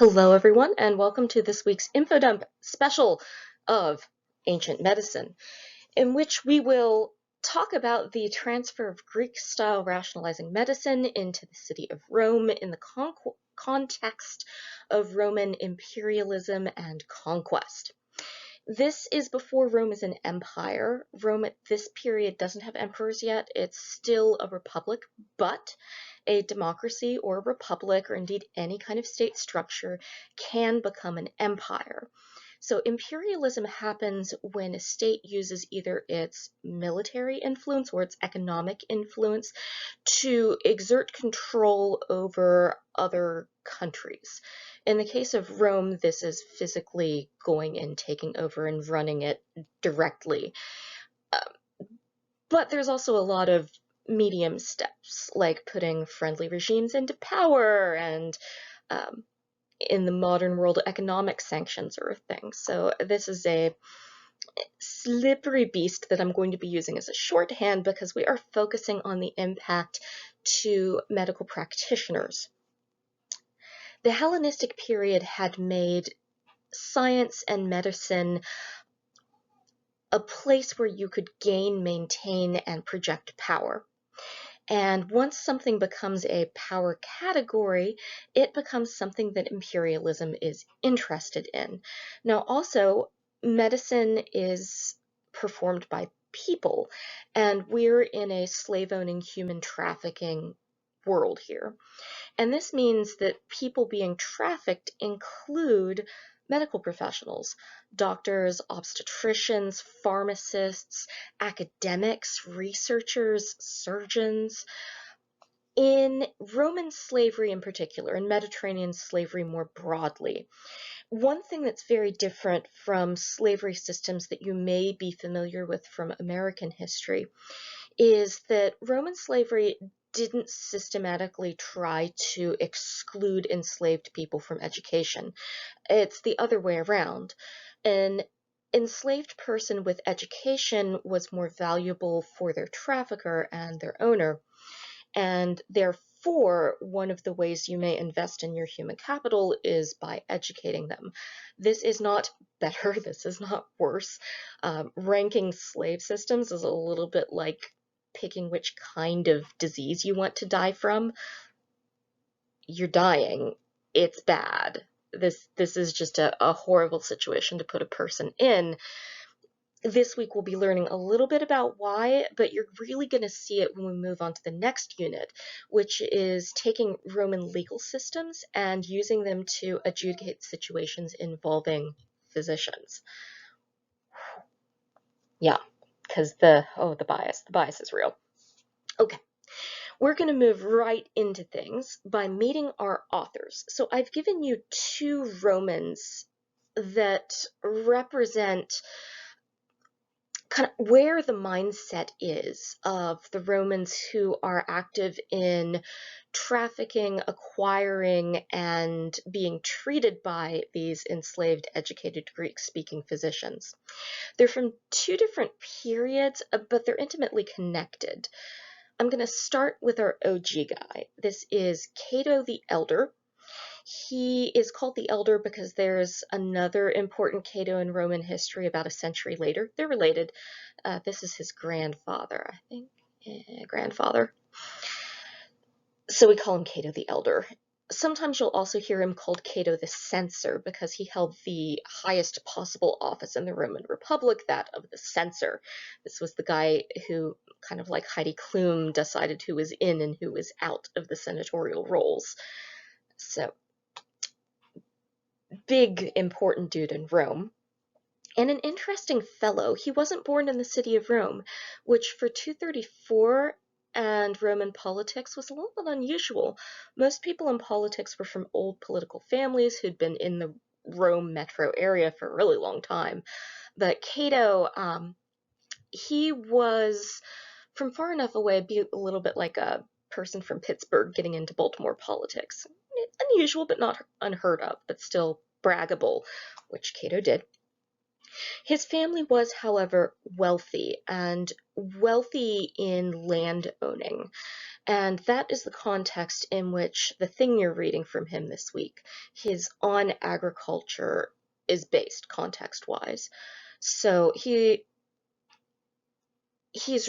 Hello, everyone, and welcome to this week's info dump special of Ancient Medicine, in which we will talk about the transfer of Greek-style rationalizing medicine into the city of Rome in the context of Roman imperialism and conquest. This is before Rome is an empire. Rome at this period doesn't have emperors yet. It's still a republic, but a democracy or a republic, or indeed any kind of state structure, can become an empire. So imperialism happens when a state uses either its military influence or its economic influence to exert control over other countries. In the case of Rome, this is physically going and taking over and running it directly. But there's also a lot of medium steps, like putting friendly regimes into power, and in the modern world, economic sanctions are a thing. So this is a slippery beast that I'm going to be using as a shorthand because we are focusing on the impact to medical practitioners. The Hellenistic period had made science and medicine a place where you could gain, maintain, and project power. And once something becomes a power category, it becomes something that imperialism is interested in. Now, also, medicine is performed by people, and we're in a slave-owning, human trafficking world here. And this means that people being trafficked include medical professionals, doctors, obstetricians, pharmacists, academics, researchers, surgeons. In Roman slavery in particular, and Mediterranean slavery more broadly, one thing that's very different from slavery systems that you may be familiar with from American history is that Roman slavery didn't systematically try to exclude enslaved people from education. It's the other way around. An enslaved person with education was more valuable for their trafficker and their owner, and therefore, one of the ways you may invest in your human capital is by educating them. This is not better, this is not worse. Ranking slave systems is a little bit like picking which kind of disease you want to die from. You're dying. It's bad. This is just a horrible situation to put a person in. This week we'll be learning a little bit about why, but you're really going to see it when we move on to the next unit, which is taking Roman legal systems and using them to adjudicate situations involving physicians. Yeah, because the bias is real. Okay. We're going to move right into things by meeting our authors. So I've given you two Romans that represent kind of where the mindset is of the Romans who are active in trafficking, acquiring, and being treated by these enslaved, educated Greek-speaking physicians. They're from two different periods, but they're intimately connected. I'm going to start with our OG guy. This is Cato the Elder. He is called the Elder because there's another important Cato in Roman history about a century later. They're related. This is his grandfather, I think. Grandfather. So we call him Cato the Elder. Sometimes you'll also hear him called Cato the Censor because he held the highest possible office in the Roman Republic, that of the censor. This was the guy who, kind of like Heidi Klum, decided who was in and who was out of the senatorial roles. So, big, important dude in Rome. And an interesting fellow. He wasn't born in the city of Rome, which for 234 and Roman politics was a little bit unusual. Most people in politics were from old political families who'd been in the Rome metro area for a really long time. But Cato, he was from far enough away, be a little bit like a person from Pittsburgh getting into Baltimore politics. Unusual, but not unheard of, but still braggable, which Cato did. His family was, however, wealthy, and wealthy in land owning. And that is the context in which the thing you're reading from him this week, his On Agriculture, is based context-wise. So he's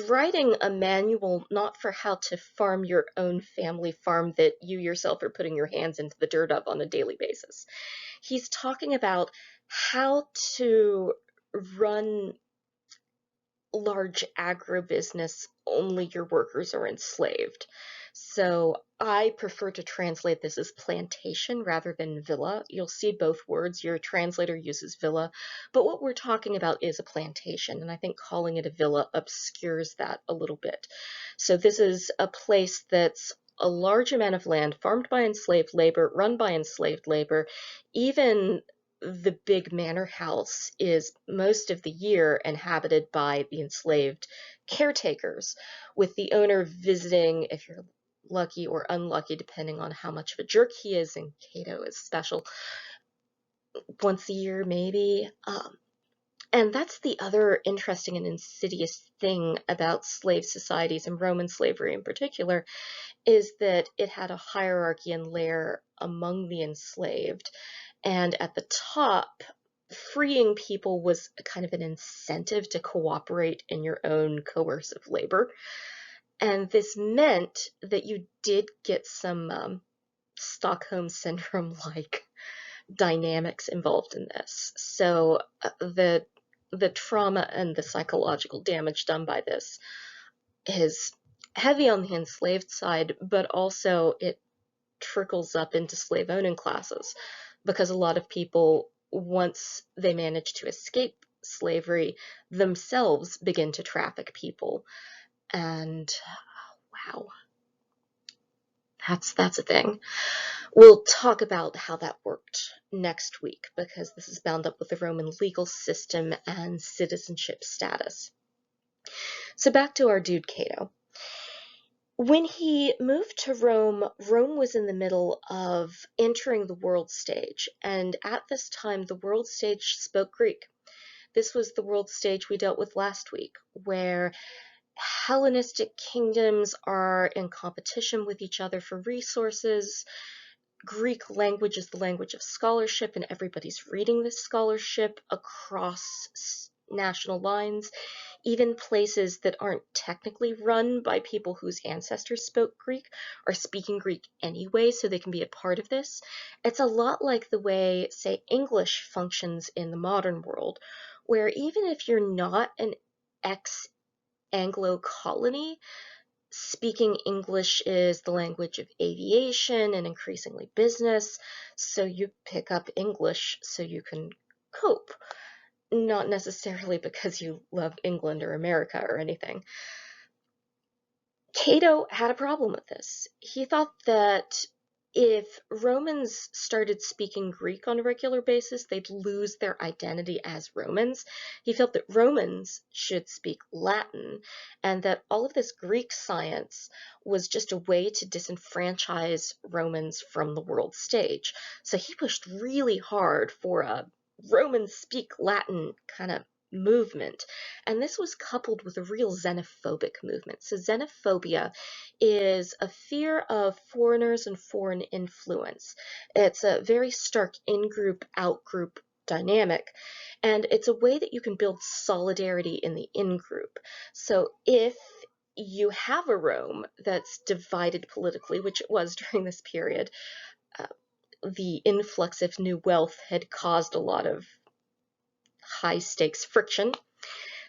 writing a manual not for how to farm your own family farm that you yourself are putting your hands into the dirt of on a daily basis. He's talking about how to run large agribusiness, only your workers are enslaved. So I prefer to translate this as plantation rather than villa. You'll see both words. Your translator uses villa, but what we're talking about is a plantation, and I think calling it a villa obscures that a little bit. So this is a place that's a large amount of land farmed by enslaved labor, run by enslaved labor. Even the big manor house is most of the year inhabited by the enslaved caretakers, with the owner visiting, if you're lucky or unlucky, depending on how much of a jerk he is, and Cato is special, once a year maybe. And that's the other interesting and insidious thing about slave societies, and Roman slavery in particular, is that it had a hierarchy and layer among the enslaved. And at the top, freeing people was kind of an incentive to cooperate in your own coercive labor. And this meant that you did get some Stockholm syndrome-like dynamics involved in this. So the trauma and the psychological damage done by this is heavy on the enslaved side, but also it trickles up into slave owning classes, because a lot of people, once they manage to escape slavery, themselves begin to traffic people. And wow, that's a thing. We'll talk about how that worked next week, because this is bound up with the Roman legal system and citizenship status. So back to our dude Cato. When he moved to Rome, Rome was in the middle of entering the world stage, and at this time the world stage spoke Greek. This was the world stage we dealt with last week, where Hellenistic kingdoms are in competition with each other for resources. Greek language is the language of scholarship, and everybody's reading this scholarship across national lines. Even places that aren't technically run by people whose ancestors spoke Greek are speaking Greek anyway, so they can be a part of this. It's a lot like the way, say, English functions in the modern world, where even if you're not an ex-Anglo colony, speaking English is the language of aviation and increasingly business, so you pick up English so you can cope. Not necessarily because you love England or America or anything. Cato had a problem with this. He thought that if Romans started speaking Greek on a regular basis, they'd lose their identity as Romans. He felt that Romans should speak Latin, and that all of this Greek science was just a way to disenfranchise Romans from the world stage. So he pushed really hard for a Romans speak Latin kind of movement. And this was coupled with a real xenophobic movement. So xenophobia is a fear of foreigners and foreign influence. It's a very stark in-group, out-group dynamic, and it's a way that you can build solidarity in the in-group. So if you have a Rome that's divided politically, which it was during this period, the influx of new wealth had caused a lot of high stakes friction.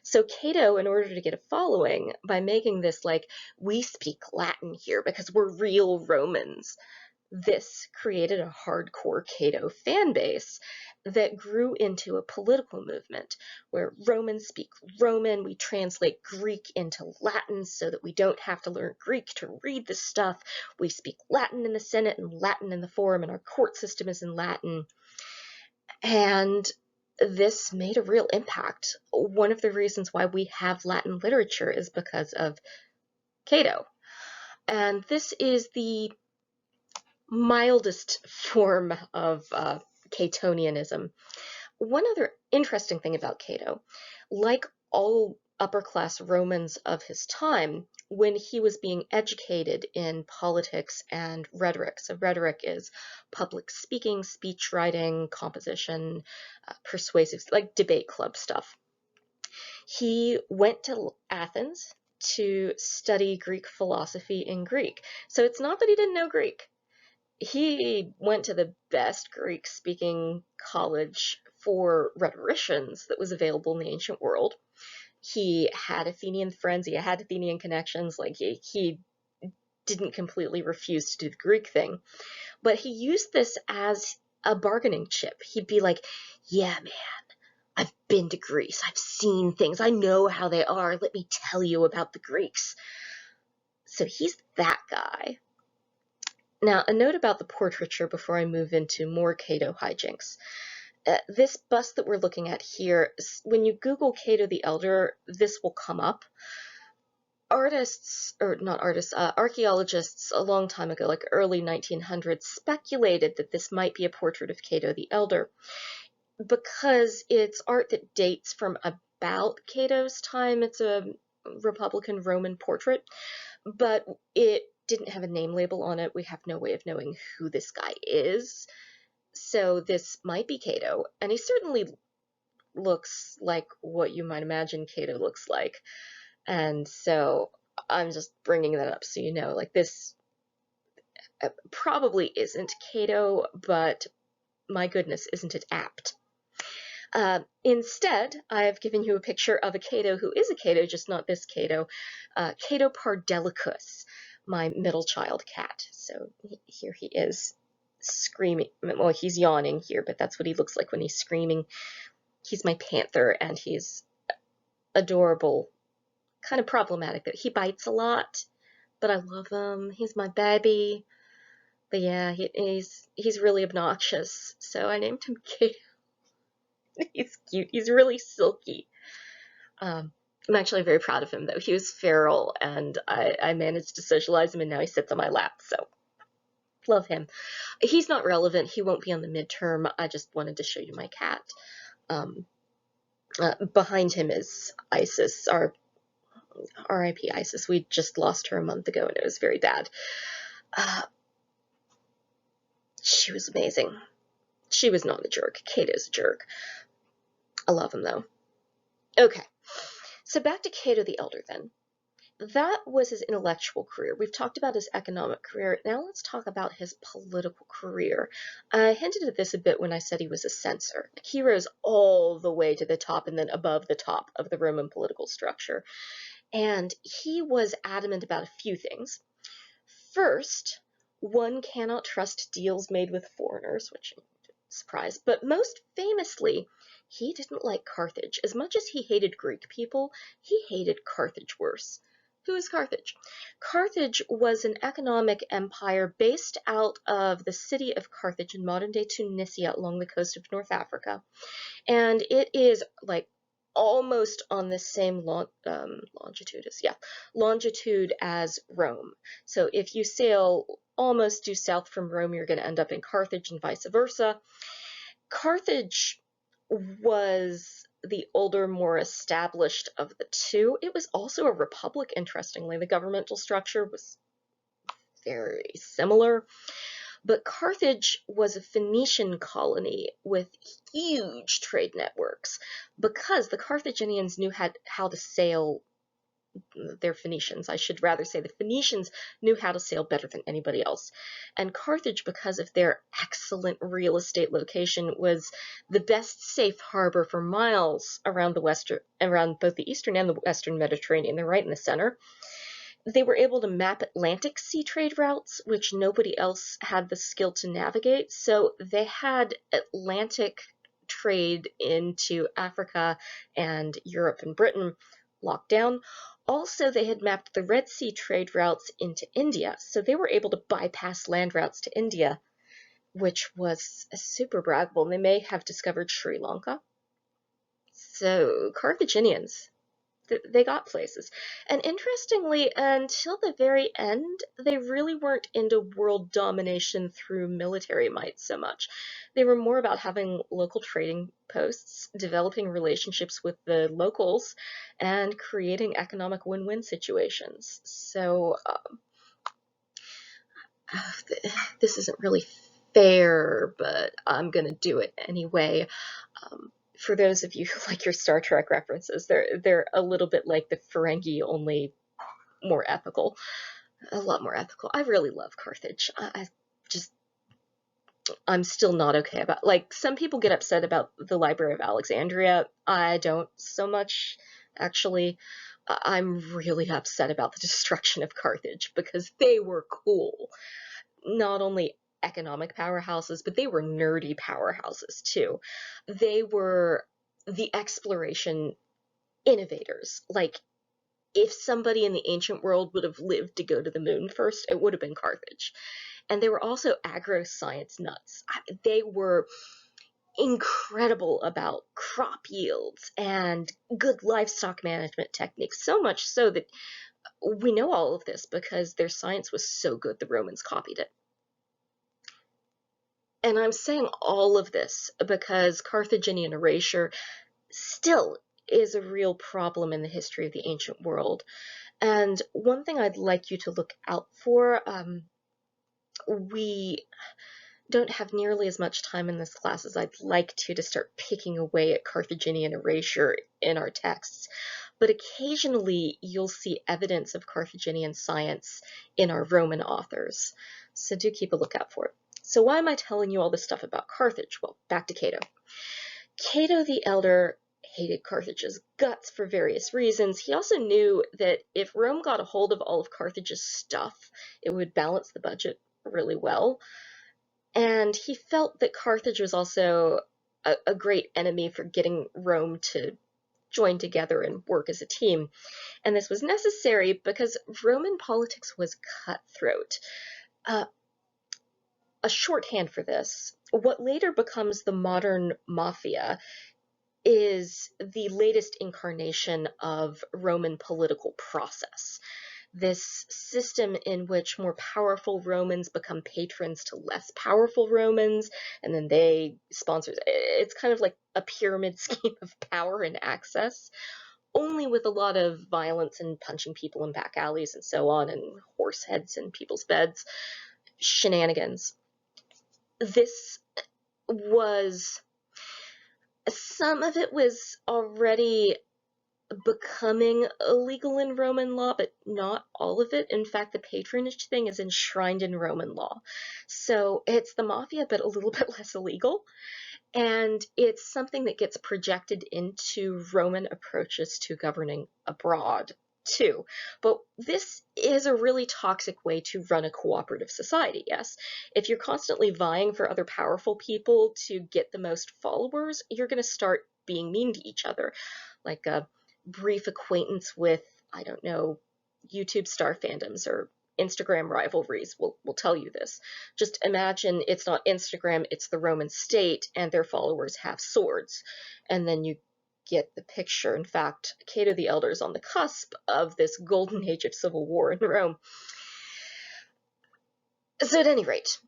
So Cato, in order to get a following, by making this like, we speak Latin here because we're real Romans, this created a hardcore Cato fan base that grew into a political movement where Romans speak Roman, we translate Greek into Latin so that we don't have to learn Greek to read the stuff. We speak Latin in the Senate and Latin in the Forum, and our court system is in Latin. And this made a real impact. One of the reasons why we have Latin literature is because of Cato. And this is the mildest form of Catonianism, one other interesting thing about Cato, like all upper-class Romans of his time, when he was being educated in politics and rhetoric, so rhetoric is public speaking, speech writing, composition, persuasive, like debate club stuff. He went to Athens to study Greek philosophy in Greek. So it's not that he didn't know Greek. He went to the best Greek-speaking college for rhetoricians that was available in the ancient world. He had Athenian friends, he had Athenian connections, like he didn't completely refuse to do the Greek thing. But he used this as a bargaining chip. He'd be like, yeah, man, I've been to Greece, I've seen things, I know how they are, let me tell you about the Greeks. So he's that guy. Now, a note about the portraiture before I move into more Cato hijinks. This bust that we're looking at here, when you Google Cato the Elder, this will come up. Archaeologists a long time ago, like early 1900s, speculated that this might be a portrait of Cato the Elder because it's art that dates from about Cato's time. It's a Republican Roman portrait, but it didn't have a name label on it. We have no way of knowing who this guy is. So this might be Cato, and he certainly looks like what you might imagine Cato looks like. And so I'm just bringing that up so you know, like this probably isn't Cato, but my goodness, isn't it apt? Instead, I have given you a picture of a Cato who is a Cato, just not this Cato, Cato Pardelicus, my middle child cat. So here he is, screaming. Well, he's yawning here, but that's what he looks like when he's screaming. He's my panther, and he's adorable. Kind of problematic, though. He bites a lot, but I love him. He's my baby. But yeah, he's really obnoxious, so I named him Cato. He's cute. He's really silky. I'm actually very proud of him, though. He was feral, and I managed to socialize him, and now he sits on my lap, so love him. He's not relevant. He won't be on the midterm. I just wanted to show you my cat. Behind him is Isis, our R.I.P. Isis. We just lost her a month ago, and it was very bad. She was amazing. She was not a jerk. Cato's a jerk. I love him, though. Okay, so back to Cato the Elder, then. That was his intellectual career. We've talked about his economic career. Now let's talk about his political career. I hinted at this a bit when I said he was a censor. Like, he rose all the way to the top and then above the top of the Roman political structure. And he was adamant about a few things. First, one cannot trust deals made with foreigners, which surprise, but most famously, he didn't like Carthage. As much as he hated Greek people, he hated Carthage worse. Who is Carthage? Carthage was an economic empire based out of the city of Carthage in modern-day Tunisia along the coast of North Africa. And it is like almost on the same longitude as Rome. So if you sail almost due south from Rome, you're going to end up in Carthage and vice versa. Carthage was the older, more established of the two. It was also a republic, interestingly. The governmental structure was very similar. But Carthage was a Phoenician colony with huge trade networks because the Carthaginians knew how to sail. They're Phoenicians. I should rather say the Phoenicians knew how to sail better than anybody else. And Carthage, because of their excellent real estate location, was the best safe harbor for miles around both the eastern and the western Mediterranean. They're right in the center. They were able to map Atlantic sea trade routes, which nobody else had the skill to navigate. So they had Atlantic trade into Africa and Europe and Britain locked down. Also, they had mapped the Red Sea trade routes into India, so they were able to bypass land routes to India, which was super braggable. They may have discovered Sri Lanka. So, Carthaginians, they got places. And interestingly, until the very end, they really weren't into world domination through military might so much. They were more about having local trading posts, developing relationships with the locals, and creating economic win-win situations. So this isn't really fair, but I'm going to do it anyway. For those of you who like your Star Trek references, they're a little bit like the Ferengi, only more ethical, a lot more ethical. I really love Carthage. I'm still not okay about, like, some people get upset about the Library of Alexandria. I don't so much, actually. I'm really upset about the destruction of Carthage because they were cool. Not only economic powerhouses, but they were nerdy powerhouses too. They were the exploration innovators. Like, if somebody in the ancient world would have lived to go to the moon first, it would have been Carthage. And they were also agro-science nuts. They were incredible about crop yields and good livestock management techniques, so much so that we know all of this because their science was so good the Romans copied it. And I'm saying all of this because Carthaginian erasure still is a real problem in the history of the ancient world. And one thing I'd like you to look out for, we don't have nearly as much time in this class as I'd like to start picking away at Carthaginian erasure in our texts, but occasionally you'll see evidence of Carthaginian science in our Roman authors, so do keep a lookout for it. So why am I telling you all this stuff about Carthage? Well, back to Cato. Cato the Elder hated Carthage's guts for various reasons. He also knew that if Rome got a hold of all of Carthage's stuff, it would balance the budget really well. And he felt that Carthage was also a great enemy for getting Rome to join together and work as a team. And this was necessary because Roman politics was cutthroat. A shorthand for this, what later becomes the modern mafia, is the latest incarnation of Roman political process. This system in which more powerful Romans become patrons to less powerful Romans, and then they sponsor. It's kind of like a pyramid scheme of power and access, only with a lot of violence and punching people in back alleys and so on, and horse heads in people's beds, shenanigans. This was, some of it was already becoming illegal in Roman law, but not all of it. In fact, the patronage thing is enshrined in Roman law. So it's the mafia, but a little bit less illegal. And it's something that gets projected into Roman approaches to governing abroad, too. But this is a really toxic way to run a cooperative society, yes? If you're constantly vying for other powerful people to get the most followers, you're going to start being mean to each other. Like a brief acquaintance with, I don't know, YouTube star fandoms or Instagram rivalries will tell you this. Just imagine it's not Instagram, it's the Roman state, and their followers have swords. And then you get the picture. In fact, Cato the Elder is on the cusp of this golden age of civil war in Rome. So at any rate,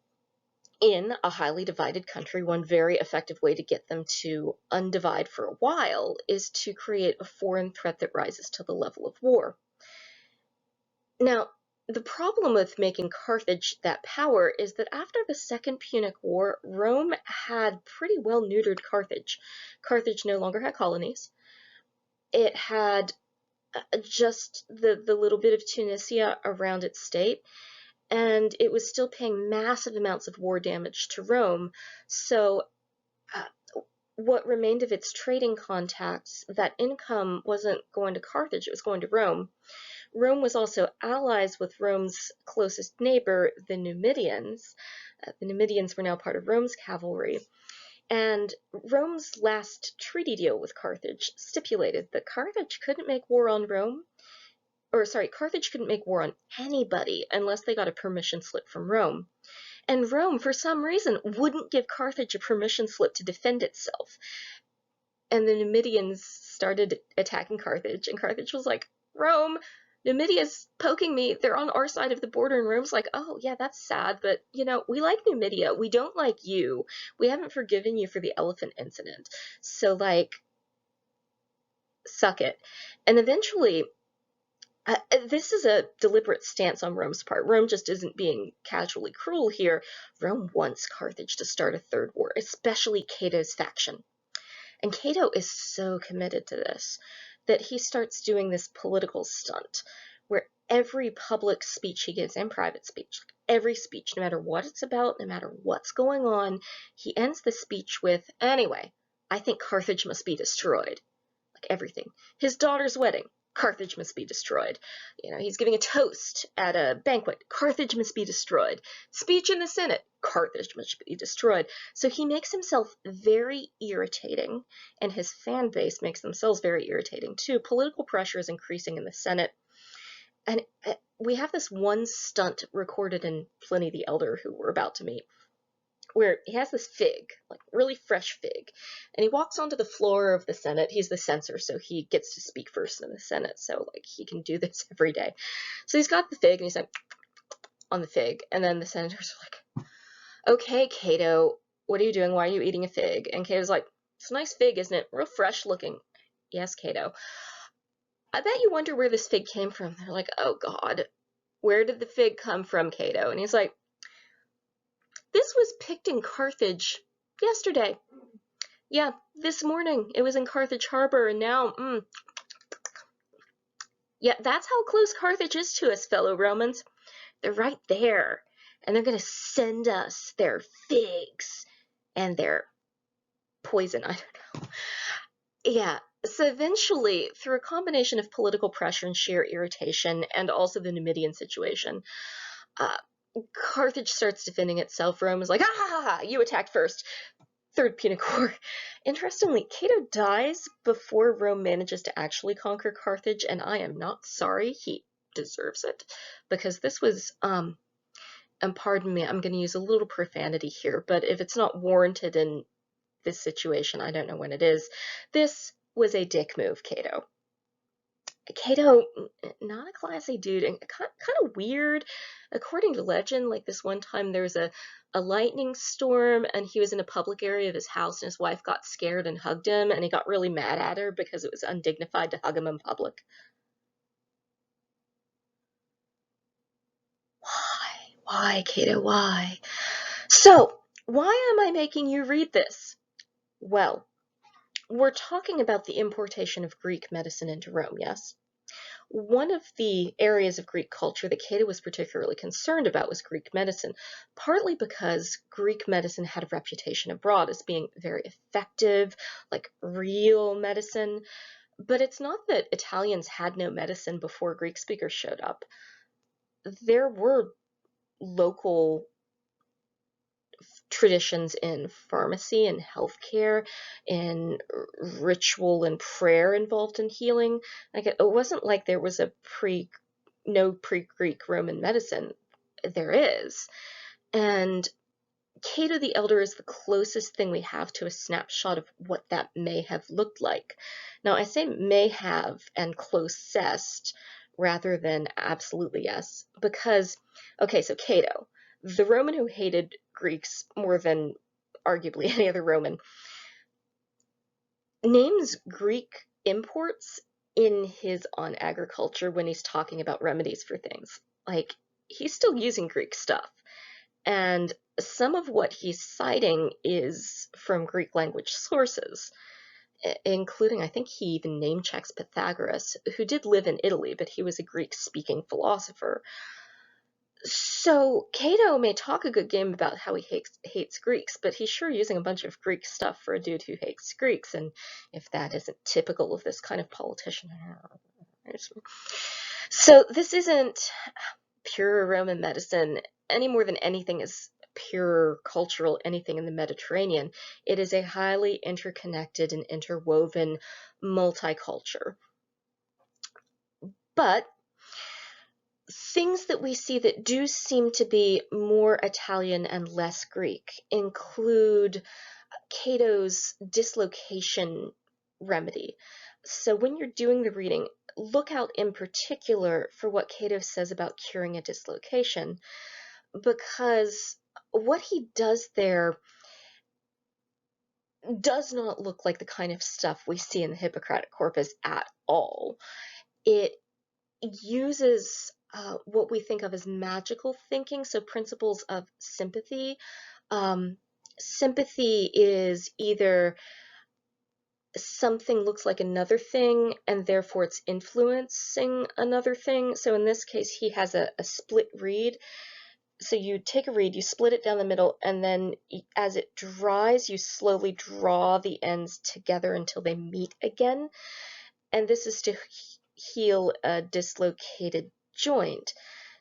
in a highly divided country, one very effective way to get them to undivide for a while is to create a foreign threat that rises to the level of war. Now, the problem with making Carthage that power is that after the Second Punic War, Rome had pretty well neutered Carthage. Carthage no longer had colonies. It had just the little bit of Tunisia around its state, and it was still paying massive amounts of war damage to Rome. So what remained of its trading contacts, that income wasn't going to Carthage, it was going to Rome. Rome was also allies with Rome's closest neighbor, the Numidians. The Numidians were now part of Rome's cavalry. And Rome's last treaty deal with Carthage stipulated that Carthage couldn't make war on Rome, Carthage couldn't make war on anybody unless they got a permission slip from Rome. And Rome, for some reason, wouldn't give Carthage a permission slip to defend itself. and the Numidians started attacking Carthage, and Carthage was like, Rome, Numidia's poking me. They're on our side of the border. And Rome's like, oh, yeah, that's sad. But, we like Numidia. We don't like you. We haven't forgiven you for the elephant incident. So, suck it. And eventually, this is a deliberate stance on Rome's part. Rome just isn't being casually cruel here. Rome wants Carthage to start a third war, especially Cato's faction. And Cato is so committed to this that he starts doing this political stunt where every public speech he gives and private speech, every speech, no matter what it's about, no matter what's going on, he ends the speech with, anyway, I think Carthage must be destroyed. Like everything. His daughter's wedding, Carthage must be destroyed. He's giving a toast at a banquet, Carthage must be destroyed. Speech in the Senate, Carthage must be destroyed. So he makes himself very irritating, and his fan base makes themselves very irritating too. Political pressure is increasing in the Senate. And we have this one stunt recorded in Pliny the Elder, who we're about to meet, where he has this fig, like really fresh fig, and he walks onto the floor of the Senate. He's the censor, so he gets to speak first in the Senate, so he can do this every day. So he's got the fig, and he's like, on the fig, and then the senators are like, okay, Cato, what are you doing? Why are you eating a fig? And Cato's like, it's a nice fig, isn't it? Real fresh looking. Yes, Cato. I bet you wonder where this fig came from. They're like, oh God, where did the fig come from, Cato? And he's like, this was picked in Carthage yesterday. Yeah, this morning. It was in Carthage harbor, and now, yeah, that's how close Carthage is to us, fellow Romans. They're right there, and they're going to send us their figs and their poison, I don't know. Yeah, so eventually, through a combination of political pressure and sheer irritation, and also the Numidian situation, Carthage starts defending itself. Rome is like, you attacked first. Third Punic War. Interestingly, Cato dies before Rome manages to actually conquer Carthage, and I am not sorry. He deserves it, because this was, and pardon me, I'm going to use a little profanity here, but if it's not warranted in this situation, I don't know when it is. This was a dick move, Cato. Cato, not a classy dude, and kind of weird. According to legend, this one time there was a lightning storm, and he was in a public area of his house, and his wife got scared and hugged him, and he got really mad at her because it was undignified to hug him in public. Why, Cato, why? So, why am I making you read this? Well, we're talking about the importation of Greek medicine into Rome, yes? One of the areas of Greek culture that Cato was particularly concerned about was Greek medicine, partly because Greek medicine had a reputation abroad as being very effective, like real medicine. But it's not that Italians had no medicine before Greek speakers showed up. There were local traditions in pharmacy and healthcare, in ritual and prayer involved in healing. It wasn't like there was no pre-Greek Roman medicine. There is. And Cato the Elder is the closest thing we have to a snapshot of what that may have looked like. Now, I say may have and closest rather than absolutely yes, because, okay, so Cato, the Roman who hated Greeks more than arguably any other Roman, names Greek imports in his On Agriculture when he's talking about remedies for things. He's still using Greek stuff. And some of what he's citing is from Greek language sources, including, I think he even name checks Pythagoras, who did live in Italy, but he was a Greek-speaking philosopher. So Cato may talk a good game about how he hates Greeks, but he's sure using a bunch of Greek stuff for a dude who hates Greeks, and if that isn't typical of this kind of politician. So this isn't pure Roman medicine any more than anything is pure cultural anything in the Mediterranean. It is a highly interconnected and interwoven multiculture. But things that we see that do seem to be more Italian and less Greek include Cato's dislocation remedy. So when you're doing the reading, look out in particular for what Cato says about curing a dislocation, because what he does there does not look like the kind of stuff we see in the Hippocratic Corpus at all. It uses what we think of as magical thinking, so principles of sympathy. Sympathy is either something looks like another thing and therefore it's influencing another thing. So in this case, he has a split reed. So you take a reed, you split it down the middle, and then as it dries, you slowly draw the ends together until they meet again. And this is to heal a dislocated joint.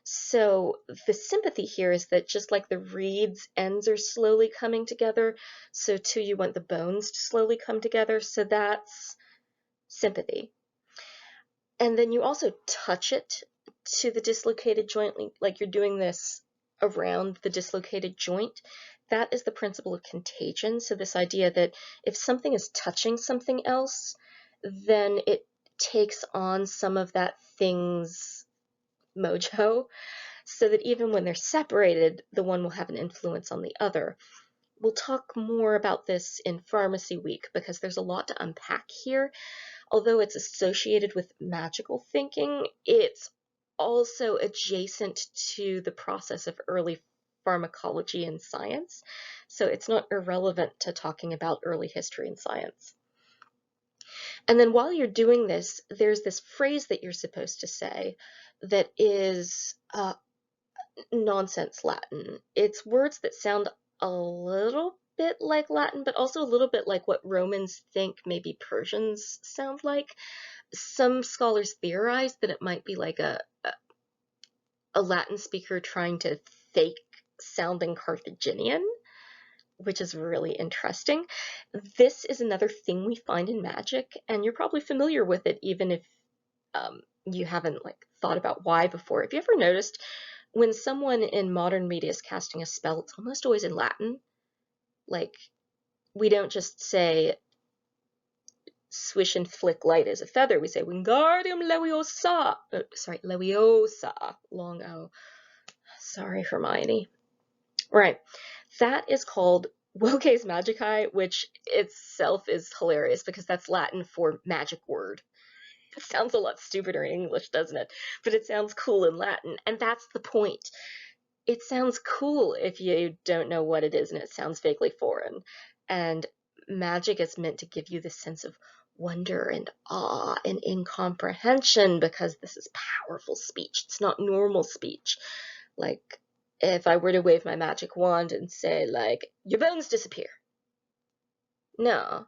So the sympathy here is that just like the reed's ends are slowly coming together, so too you want the bones to slowly come together. So that's sympathy. And then you also touch it to the dislocated joint, like you're doing this around the dislocated joint. That is the principle of contagion. So this idea that if something is touching something else, then it takes on some of that thing's mojo, so that even when they're separated, the one will have an influence on the other. We'll talk more about this in Pharmacy Week because there's a lot to unpack here. Although it's associated with magical thinking, it's also adjacent to the process of early pharmacology and science, so it's not irrelevant to talking about early history and science. And then while you're doing this, there's this phrase that you're supposed to say that is nonsense Latin. It's words that sound a little bit like Latin, but also a little bit like what Romans think maybe Persians sound like. Some scholars theorize that it might be like a Latin speaker trying to fake sounding Carthaginian, which is really interesting. This is another thing we find in magic, and you're probably familiar with it even if you haven't thought about why before. Have you ever noticed when someone in modern media is casting a spell, it's almost always in Latin? Like, we don't just say swish and flick light as a feather. We say Wingardium Leviosa. Leviosa. Long O. Sorry, Hermione. Right. That is called Voces Magicae, which itself is hilarious because that's Latin for magic word. It sounds a lot stupider in English, doesn't it? But it sounds cool in Latin, and that's the point. It sounds cool if you don't know what it is and it sounds vaguely foreign. And magic is meant to give you this sense of wonder and awe and incomprehension because this is powerful speech. It's not normal speech. Like, if I were to wave my magic wand and say, your bones disappear. No.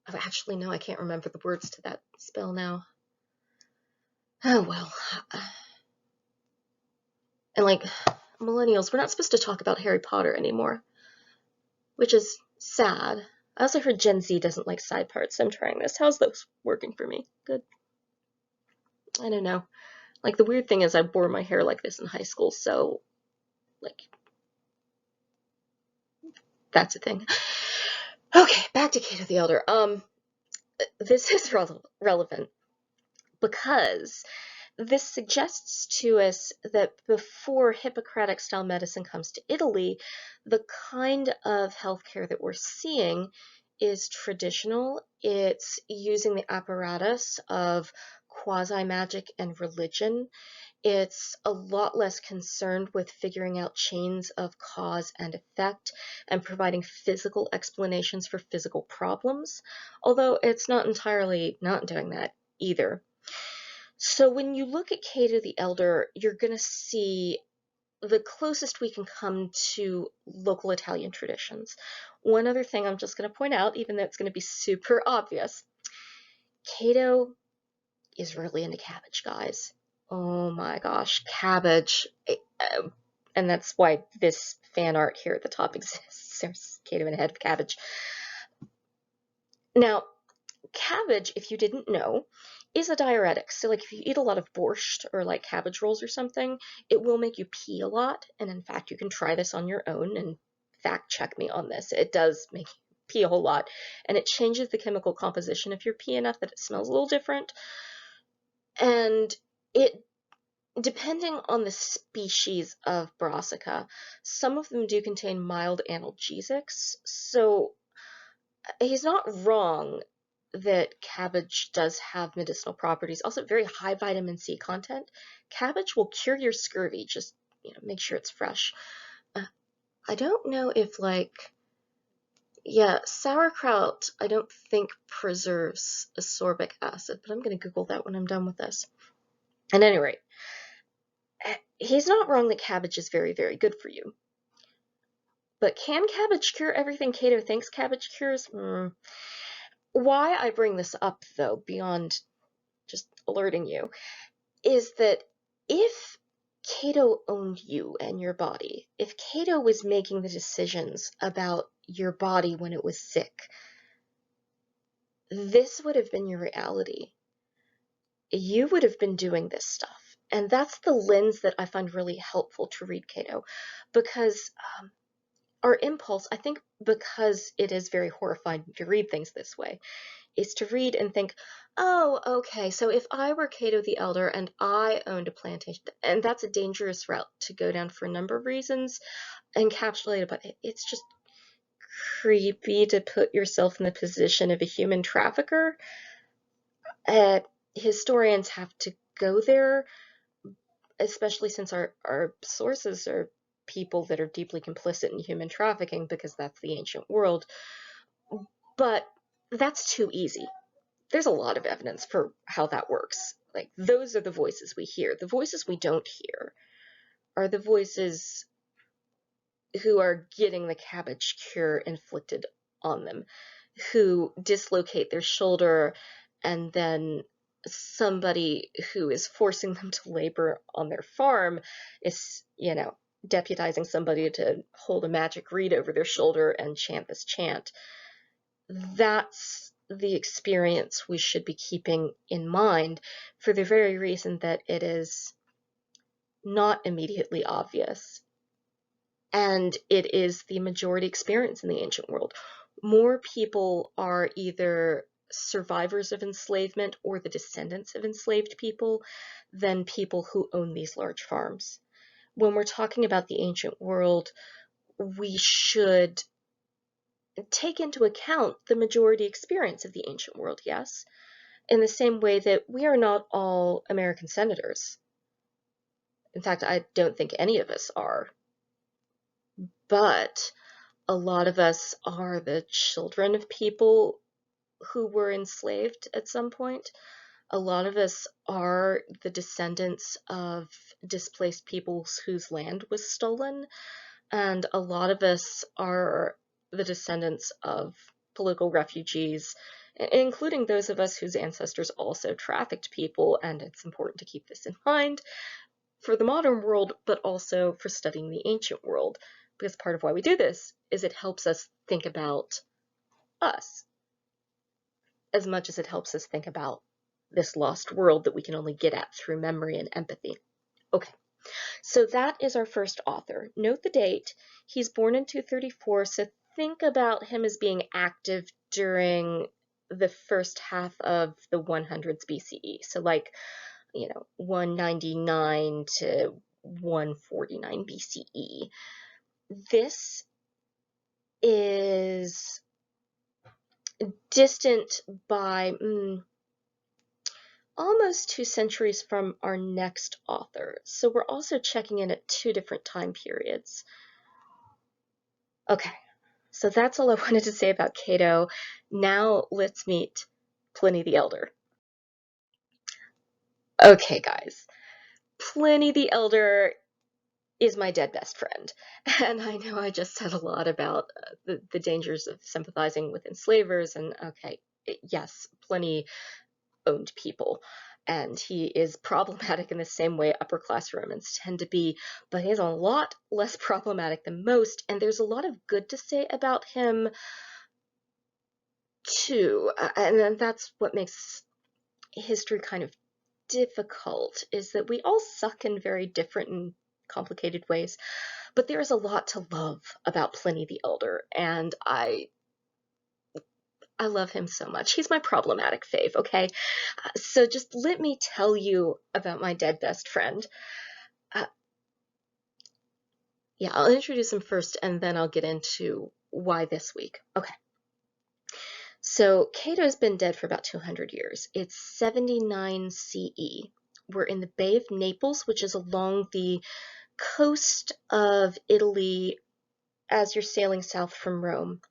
Actually, no, I can't remember the words to that spell now. Oh, well. And millennials, we're not supposed to talk about Harry Potter anymore, which is sad. I also heard Gen Z doesn't like side parts, so I'm trying this. How's this working for me? Good. I don't know. The weird thing is I wore my hair like this in high school, so, that's a thing. Okay, back to Cato the Elder. This is relevant because this suggests to us that before Hippocratic-style medicine comes to Italy, the kind of healthcare that we're seeing is traditional. It's using the apparatus of quasi-magic and religion. It's a lot less concerned with figuring out chains of cause and effect and providing physical explanations for physical problems, although it's not entirely not doing that either. So when you look at Cato the Elder, you're going to see the closest we can come to local Italian traditions. One other thing I'm just going to point out, even though it's going to be super obvious, Cato is really into cabbage, guys. Oh my gosh, cabbage. And that's why this fan art here at the top exists. There's Cato in a head of cabbage. Now, cabbage, if you didn't know, is a diuretic. So if you eat a lot of borscht or cabbage rolls or something, it will make you pee a lot. And in fact, you can try this on your own and fact check me on this. It does make you pee a whole lot, and it changes the chemical composition of your pee enough that it smells a little different. And it, depending on the species of Brassica, some of them do contain mild analgesics, so he's not wrong that cabbage does have medicinal properties. Also, very high vitamin C content. Cabbage will cure your scurvy. Just, make sure it's fresh. I don't know if, yeah, sauerkraut, I don't think preserves ascorbic acid, but I'm going to Google that when I'm done with this. At any rate, he's not wrong that cabbage is very, very good for you. But can cabbage cure everything Cato thinks cabbage cures? Why I bring this up, though, beyond just alerting you, is that if Cato owned you and your body, if Cato was making the decisions about your body when it was sick, this would have been your reality. You would have been doing this stuff. And that's the lens that I find really helpful to read Cato, because our impulse, I think because it is very horrifying to read things this way, is to read and think, oh, okay, so if I were Cato the Elder and I owned a plantation, and that's a dangerous route to go down for a number of reasons, encapsulated, but it's just creepy to put yourself in the position of a human trafficker. Historians have to go there, especially since our sources are people that are deeply complicit in human trafficking, because that's the ancient world. But that's too easy. There's a lot of evidence for how that works. Like, those are the voices we hear. The voices we don't hear are the voices who are getting the cabbage cure inflicted on them, who dislocate their shoulder, and then somebody who is forcing them to labor on their farm is, deputizing somebody to hold a magic reed over their shoulder and chant this chant. That's the experience we should be keeping in mind, for the very reason that it is not immediately obvious. And it is the majority experience in the ancient world. More people are either survivors of enslavement or the descendants of enslaved people than people who own these large farms. When we're talking about the ancient world, we should take into account the majority experience of the ancient world, yes? In the same way that we are not all American senators. In fact, I don't think any of us are. But a lot of us are the children of people who were enslaved at some point. A lot of us are the descendants of displaced peoples whose land was stolen. And a lot of us are the descendants of political refugees, including those of us whose ancestors also trafficked people. And it's important to keep this in mind for the modern world, but also for studying the ancient world, because part of why we do this is it helps us think about us as much as it helps us think about this lost world that we can only get at through memory and empathy. Okay, so that is our first author. Note the date. He's born in 234, so think about him as being active during the first half of the 100s BCE. So 199 to 149 BCE. This is distant by almost 2 centuries from our next author. So we're also checking in at 2 different time periods. Okay, so that's all I wanted to say about Cato. Now let's meet Pliny the Elder. Okay, guys. Pliny the Elder is my dead best friend. And I know I just said a lot about the dangers of sympathizing with enslavers, and okay, yes, Pliny owned people, and he is problematic in the same way upper-class Romans tend to be, but he's a lot less problematic than most, and there's a lot of good to say about him, too. And then that's what makes history kind of difficult, is that we all suck in very different and complicated ways, but there is a lot to love about Pliny the Elder, and I I love him so much. He's my problematic fave, okay? So just let me tell you about my dead best friend. Uh, yeah, I'll introduce him first, and then I'll get into why this week. Okay. So Cato's been dead for about 200 years. It's 79 CE. We're in the Bay of Naples, which is along the coast of Italy as you're sailing south from Rome.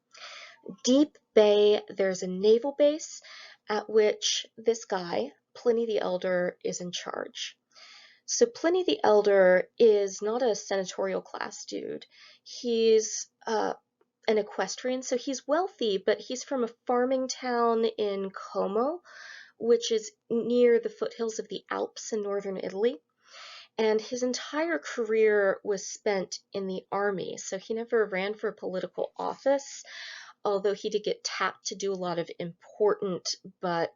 Deep Bay, there's a naval base at which this guy, Pliny the Elder, is in charge. So Pliny the Elder is not a senatorial class dude. He's an equestrian, so he's wealthy, but he's from a farming town in Como, which is near the foothills of the Alps in northern Italy. And his entire career was spent in the army, so he never ran for political office, although he did get tapped to do a lot of important but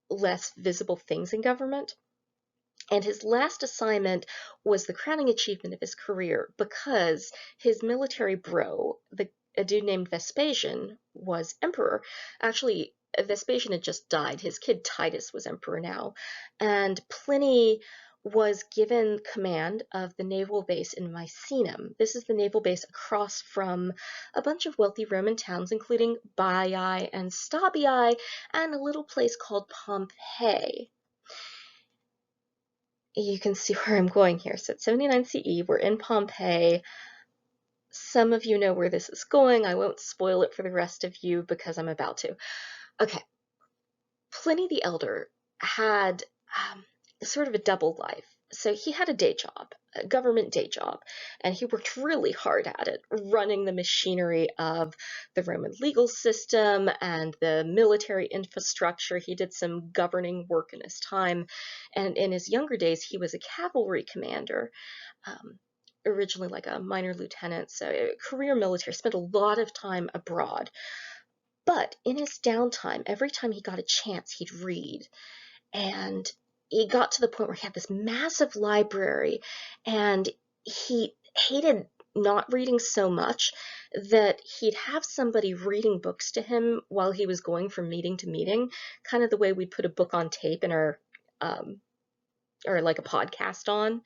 less visible things in government. And his last assignment was the crowning achievement of his career because his military bro, a dude named Vespasian, was emperor. Actually, Vespasian had just died. His kid Titus was emperor now. And Pliny was given command of the naval base in Misenum. This is the naval base across from a bunch of wealthy Roman towns, including Baiae and Stabiae, and a little place called Pompeii. You can see where I'm going here. So it's 79 CE, we're in Pompeii. Some of you know where this is going. I won't spoil it for the rest of you because I'm about to. Okay. Pliny the Elder had sort of a double life. So he had a day job, a government day job, and he worked really hard at it, running the machinery of the Roman legal system and the military infrastructure. He did some governing work in his time, and in his younger days, he was a cavalry commander, originally like a minor lieutenant, so career military, spent a lot of time abroad. But in his downtime, every time he got a chance, he'd read. And he got to the point where he had this massive library, and he hated not reading so much that he'd have somebody reading books to him while he was going from meeting to meeting, kind of the way we put a book on tape in our or like a podcast on.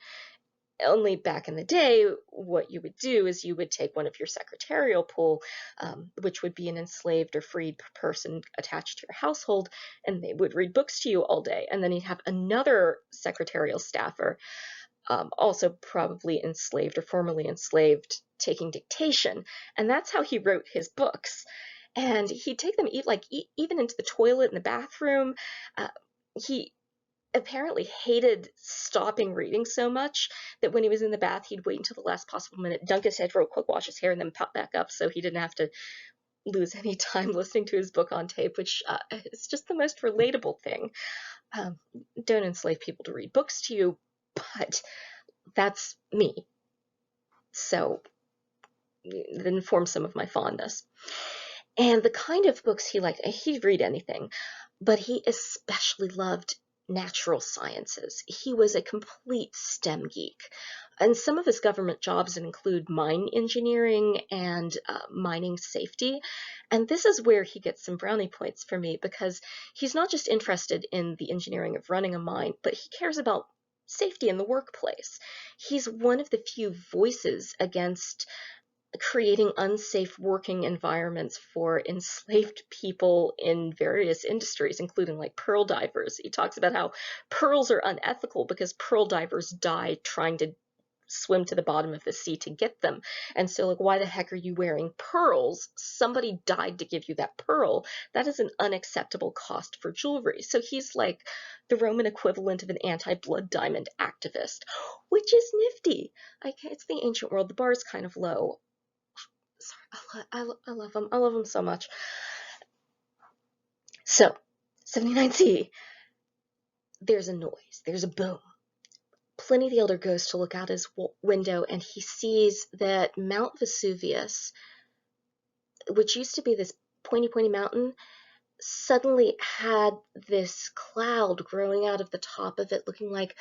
Only back in the day, what you would do is you would take one of your secretarial pool, which would be an enslaved or freed person attached to your household, and they would read books to you all day. And then you'd have another secretarial staffer, also probably enslaved or formerly enslaved, taking dictation. And that's how he wrote his books. And he'd take them even into the toilet in the bathroom. He apparently hated stopping reading so much that when he was in the bath, he'd wait until the last possible minute, dunk his head real quick, wash his hair, and then pop back up so he didn't have to lose any time listening to his book on tape, which is just the most relatable thing. Don't enslave people to read books to you, but that's me. So it informs some of my fondness. And the kind of books he liked, he'd read anything, but he especially loved natural sciences. He was a complete STEM geek. And some of his government jobs include mine engineering and mining safety. And this is where he gets some brownie points for me, because he's not just interested in the engineering of running a mine, but he cares about safety in the workplace. He's one of the few voices against creating unsafe working environments for enslaved people in various industries, including like pearl divers. He talks about how pearls are unethical because pearl divers die trying to swim to the bottom of the sea to get them. And so, like, why the heck are you wearing pearls? Somebody died to give you that pearl. That is an unacceptable cost for jewelry. So he's like the Roman equivalent of an anti-blood diamond activist, which is nifty. It's the ancient world. The bar is kind of low. Sorry, I love him. I love him so much. So, 79C, there's a noise. There's a boom. Pliny the Elder goes to look out his window, and he sees that Mount Vesuvius, which used to be this pointy mountain, suddenly had this cloud growing out of the top of it, looking like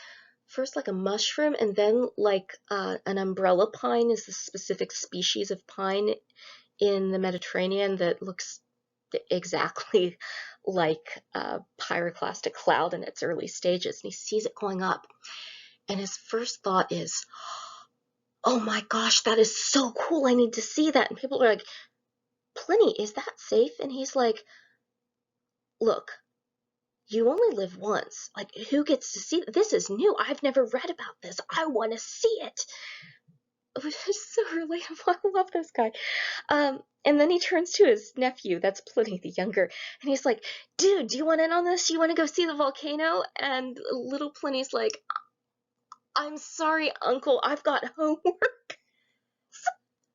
first like a mushroom, and then like an umbrella pine is the specific species of pine in the Mediterranean that looks exactly like a pyroclastic cloud in its early stages, and he sees it going up. And his first thought is, oh my gosh, that is so cool. I need to see that. And people are like, Pliny, is that safe? And he's like, look, you only live once. Like, who gets to see this? Is new. I've never read about this. I want to see it. Which is so relatable. I love this guy. And then he turns to his nephew, that's Pliny the Younger, and he's like, dude, do you want in on this? You want to go see the volcano? And little Pliny's like, I'm sorry, uncle, I've got homework.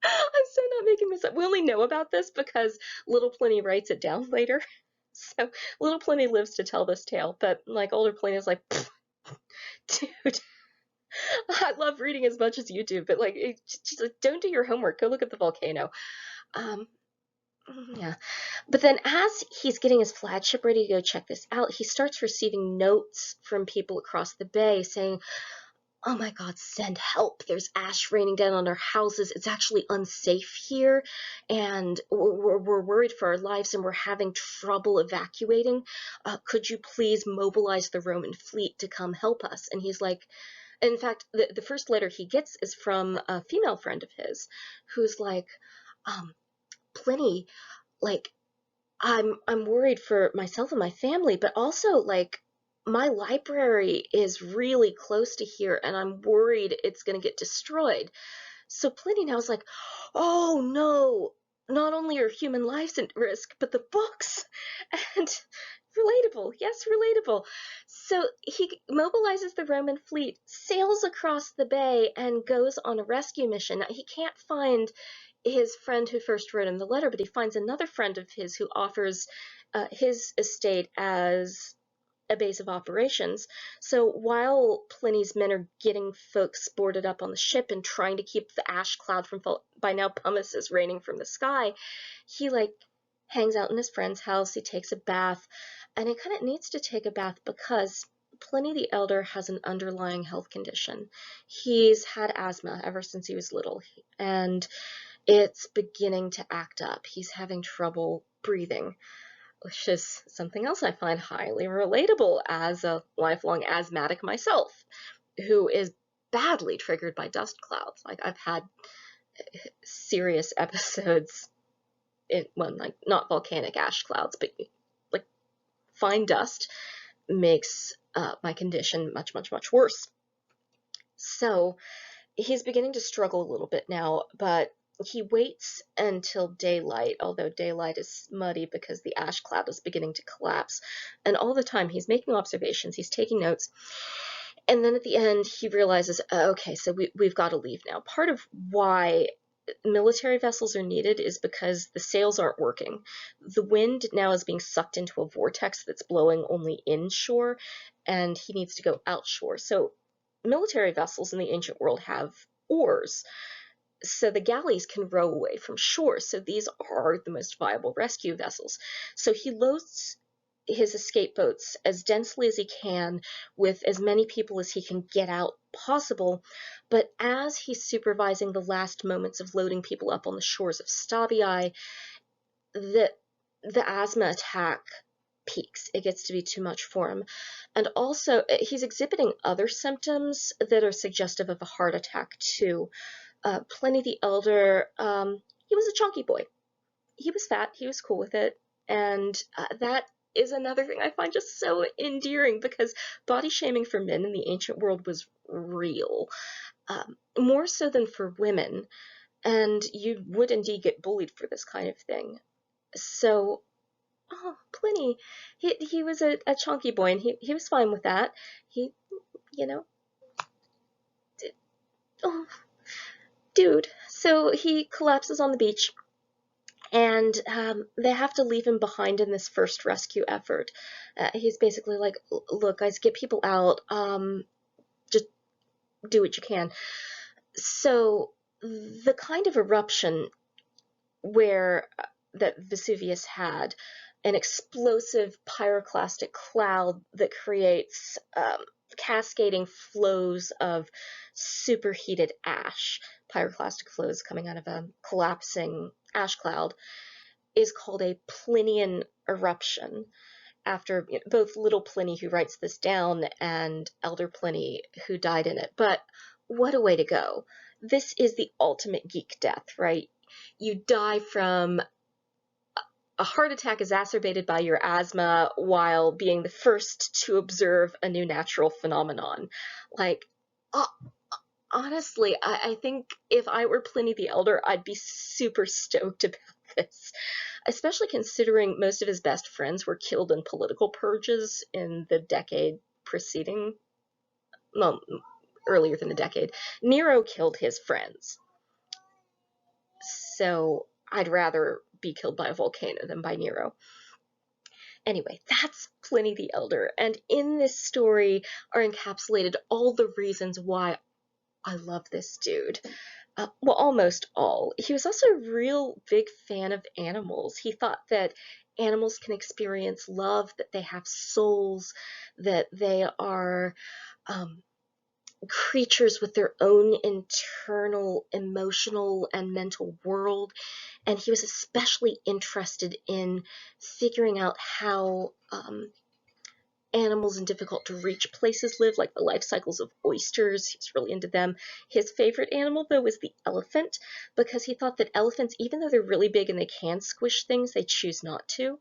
I'm so not making this up. We only know about this because little Pliny writes it down later. So little Pliny lives to tell this tale, but like older Pliny is like, dude, I love reading as much as you do, but like, she's like, don't do your homework. Go look at the volcano. Um, yeah. But then as he's getting his flagship ready to go check this out, he starts receiving notes from people across the bay saying, oh my God, send help. There's ash raining down on our houses. It's actually unsafe here. And we're worried for our lives and we're having trouble evacuating. Could you please mobilize the Roman fleet to come help us? And he's like, in fact, the first letter he gets is from a female friend of his who's like, Pliny, like, I'm worried for myself and my family, but also like my library is really close to here and I'm worried it's going to get destroyed. So Pliny now is like, oh no, not only are human lives at risk, but the books. And relatable, yes, relatable. So he mobilizes the Roman fleet, sails across the bay, and goes on a rescue mission. Now, he can't find his friend who first wrote him the letter, but he finds another friend of his who offers his estate as a base of operations. So while Pliny's men are getting folks boarded up on the ship and trying to keep the ash cloud from by now pumice is raining from the sky, he like hangs out in his friend's house. He takes a bath, and he kind of needs to take a bath because Pliny the Elder has an underlying health condition. He's had asthma ever since he was little, and it's beginning to act up. He's having trouble breathing, which is something else I find highly relatable as a lifelong asthmatic myself, who is badly triggered by dust clouds. Like, I've had serious episodes well, like not volcanic ash clouds, but like fine dust makes my condition much, much, much worse. So he's beginning to struggle a little bit now, but he waits until daylight, although daylight is muddy because the ash cloud is beginning to collapse. And all the time he's making observations, he's taking notes. And then at the end, he realizes, okay, so we've got to leave now. Part of why military vessels are needed is because the sails aren't working. The wind now is being sucked into a vortex that's blowing only inshore, and he needs to go outshore. So military vessels in the ancient world have oars, so the galleys can row away from shore. So these are the most viable rescue vessels. So he loads his escape boats as densely as he can with as many people as he can get out possible. But as he's supervising the last moments of loading people up on the shores of Stabii, the asthma attack peaks. It gets to be too much for him. And also, he's exhibiting other symptoms that are suggestive of a heart attack too. Pliny the Elder, he was a chunky boy. He was fat, he was cool with it, and that is another thing I find just so endearing because body shaming for men in the ancient world was real, more so than for women, and you would indeed get bullied for this kind of thing. So, Pliny, he was a chunky boy, and he was fine with that. He, you know, oh, dude. So he collapses on the beach, and they have to leave him behind in this first rescue effort. He's basically like, look, guys, get people out. Just do what you can. So the kind of eruption where that Vesuvius had, an explosive pyroclastic cloud that creates cascading flows of superheated ash, pyroclastic flows coming out of a collapsing ash cloud. is called a Plinian eruption, after both little Pliny, who writes this down, and elder Pliny, who died in it. But what a way to go. This is the ultimate geek death, right? You die from a heart attack exacerbated by your asthma while being the first to observe a new natural phenomenon. Like, uh, honestly, I think if I were Pliny the Elder, I'd be super stoked about this, especially considering most of his best friends were killed in political purges in the decade preceding, well, earlier than the decade. Nero killed his friends, so I'd rather be killed by a volcano than by Nero. Anyway, that's Pliny the Elder, and in this story are encapsulated all the reasons why I love this dude. Well, almost all. He was also a real big fan of animals. He thought that animals can experience love, that they have souls, that they are creatures with their own internal emotional and mental world. And he was especially interested in figuring out how animals in difficult to reach places live, like the life cycles of oysters. He's really into them. His favorite animal, though, was the elephant, because he thought that elephants, even though they're really big and they can squish things, they choose not to.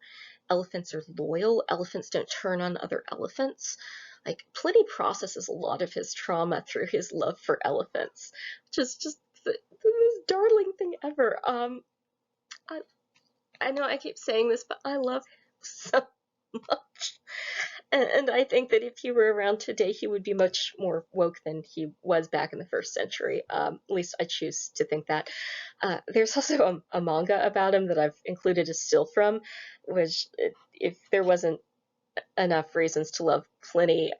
Elephants are loyal. Elephants don't turn on other elephants. Like, Pliny processes a lot of his trauma through his love for elephants, which is just the most darling thing ever. I know I keep saying this, but I love him so much. And I think that if he were around today, he would be much more woke than he was back in the first century. At least I choose to think that. There's also a manga about him that I've included a still from, which, if there wasn't enough reasons to love Pliny,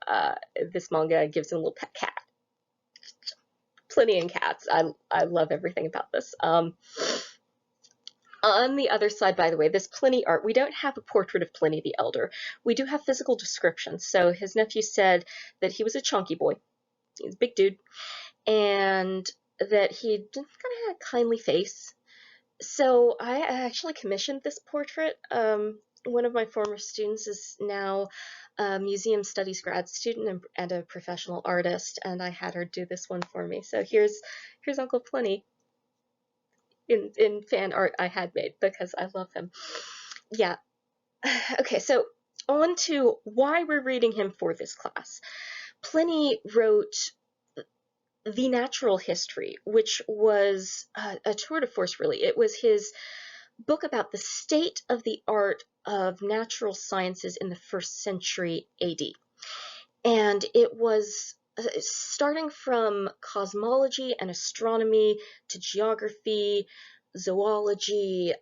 this manga gives him a little pet cat. Pliny and cats. I love everything about this. On the other side, by the way, this Pliny art, we don't have a portrait of Pliny the Elder. We do have physical descriptions. So his nephew said that he was a chunky boy. He was a big dude. And that he kind of had a kindly face. So I actually commissioned this portrait. One of my former students is now a museum studies grad student and a professional artist, and I had her do this one for me. So here's Uncle Pliny in fan art I had made, because I love him. Yeah. Okay, so on to why we're reading him for this class. Pliny wrote The Natural History, which was a tour de force, really. It was his book about the state of the art of natural sciences in the first century AD. And it was starting from cosmology and astronomy to geography, zoology,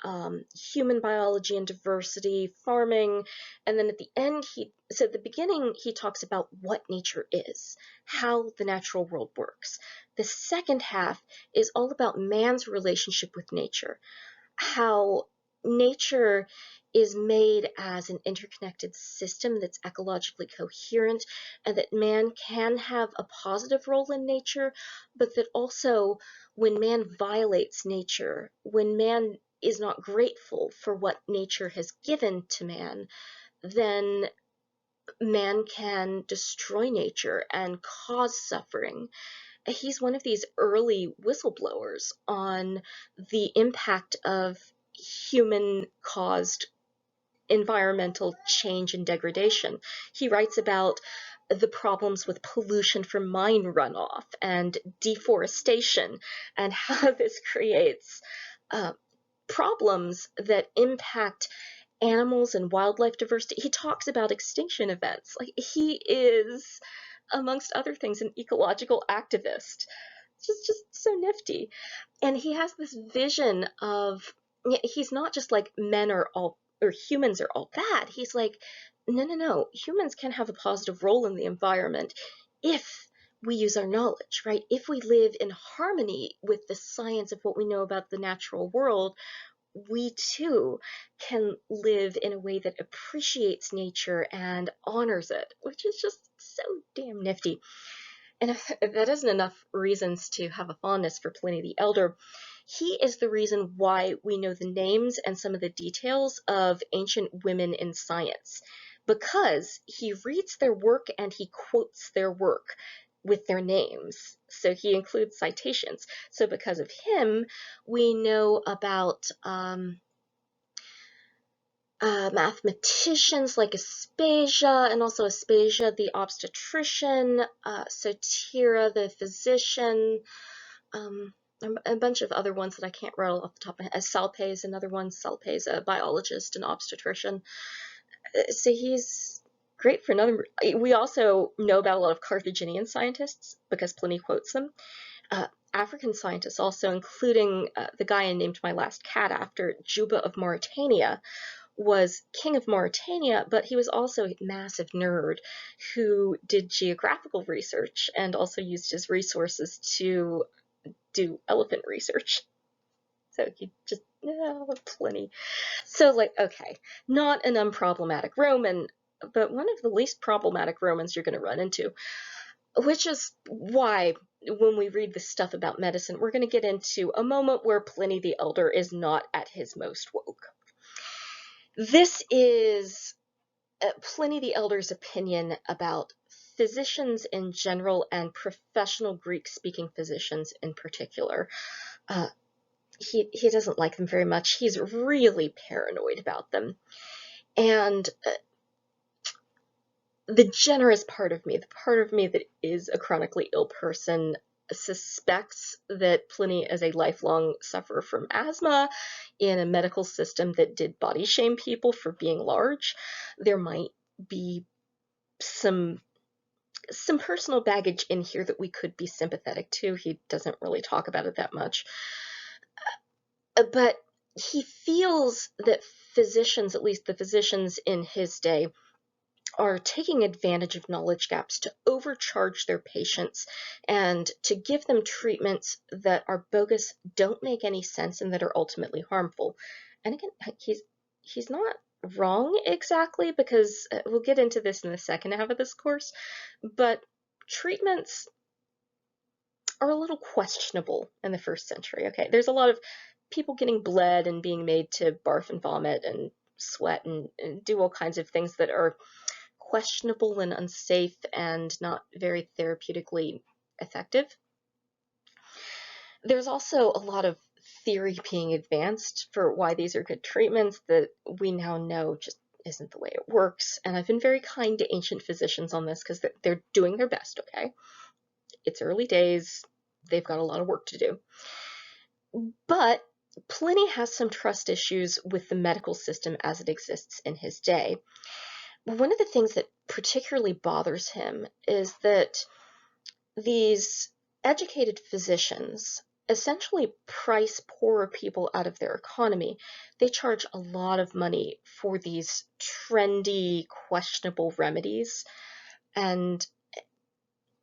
human biology and diversity, farming, and then at the end, at the beginning, he talks about what nature is, how the natural world works. The second half is all about man's relationship with nature, how nature is made as an interconnected system that's ecologically coherent, and that man can have a positive role in nature, but that also when man violates nature, when man is not grateful for what nature has given to man, then man can destroy nature and cause suffering. He's one of these early whistleblowers on the impact of human-caused environmental change and degradation. He writes about the problems with pollution from mine runoff and deforestation, and how this creates problems that impact animals and wildlife diversity. He talks about extinction events. Like, he is, amongst other things, an ecological activist. Just so nifty. And he has this vision of, he's not just like men are all, or humans are all bad. He's like, no, humans can have a positive role in the environment if we use our knowledge, right? If we live in harmony with the science of what we know about the natural world, we too can live in a way that appreciates nature and honors it, which is just so damn nifty. And if that isn't enough reasons to have a fondness for Pliny the Elder, He is the reason why we know the names and some of the details of ancient women in science, because he reads their work and he quotes their work with their names. So he includes citations. So because of him, we know about mathematicians like Aspasia, and also Aspasia the obstetrician, Sotira the physician, a bunch of other ones that I can't rattle off the top of my head. Salpe is another one. Salpe is a biologist and obstetrician. So he's great for another. We also know about a lot of Carthaginian scientists because Pliny quotes them. African scientists also, including the guy I named my last cat after, Juba of Mauritania, was king of Mauritania, but he was also a massive nerd who did geographical research and also used his resources to do elephant research. So he just, Pliny. So, like, okay, not an unproblematic Roman, but one of the least problematic Romans you're going to run into, which is why when we read this stuff about medicine, we're going to get into a moment where Pliny the Elder is not at his most woke. This is Pliny the Elder's opinion about physicians in general and professional Greek-speaking physicians in particular. He doesn't like them very much. He's really paranoid about them. And the generous part of me, the part of me that is a chronically ill person, suspects that Pliny is a lifelong sufferer from asthma in a medical system that did body shame people for being large. There might be some personal baggage in here that we could be sympathetic to. He doesn't really talk about it that much. But he feels that physicians, at least the physicians in his day, are taking advantage of knowledge gaps to overcharge their patients and to give them treatments that are bogus, don't make any sense, and that are ultimately harmful. And again, he's not wrong exactly, because we'll get into this in the second half of this course, but treatments are a little questionable in the first century. Okay, there's a lot of people getting bled and being made to barf and vomit and sweat and do all kinds of things that are questionable and unsafe and not very therapeutically effective. There's also a lot of theory being advanced for why these are good treatments that we now know just isn't the way it works. And I've been very kind to ancient physicians on this because they're doing their best, okay? It's early days. They've got a lot of work to do. But Pliny has some trust issues with the medical system as it exists in his day. One of the things that particularly bothers him is that these educated physicians essentially price poorer people out of their economy. They charge a lot of money for these trendy, questionable remedies. And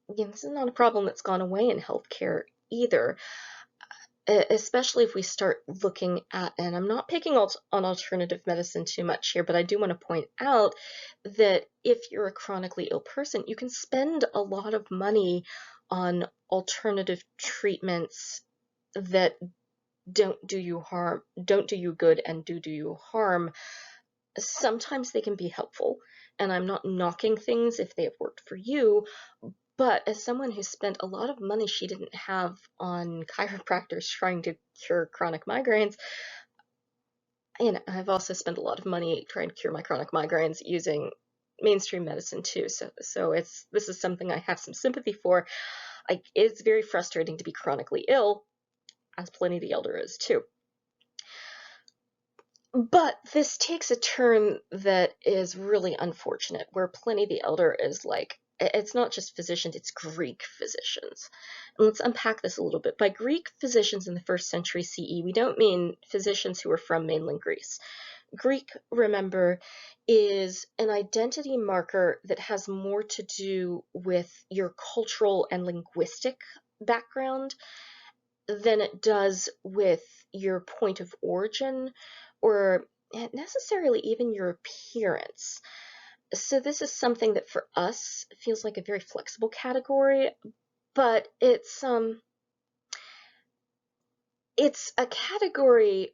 this is not a problem that's gone away in healthcare either, especially if we start looking at, and I'm not picking on alternative medicine too much here, but I do want to point out that if you're a chronically ill person, you can spend a lot of money on alternative treatments that don't do you good, and do you harm. Sometimes they can be helpful, and I'm not knocking things if they have worked for you, but as someone who spent a lot of money she didn't have on chiropractors trying to cure chronic migraines, and I've also spent a lot of money trying to cure my chronic migraines using mainstream medicine too. So this is something I have some sympathy for. It's very frustrating to be chronically ill, as Pliny the Elder is too. But this takes a turn that is really unfortunate, where Pliny the Elder is like, it's not just physicians, it's Greek physicians. And let's unpack this a little bit. By Greek physicians in the 1st century CE, we don't mean physicians who are from mainland Greece. Greek, remember, is an identity marker that has more to do with your cultural and linguistic background than it does with your point of origin or necessarily even your appearance. So this is something that for us feels like a very flexible category, but it's it's a category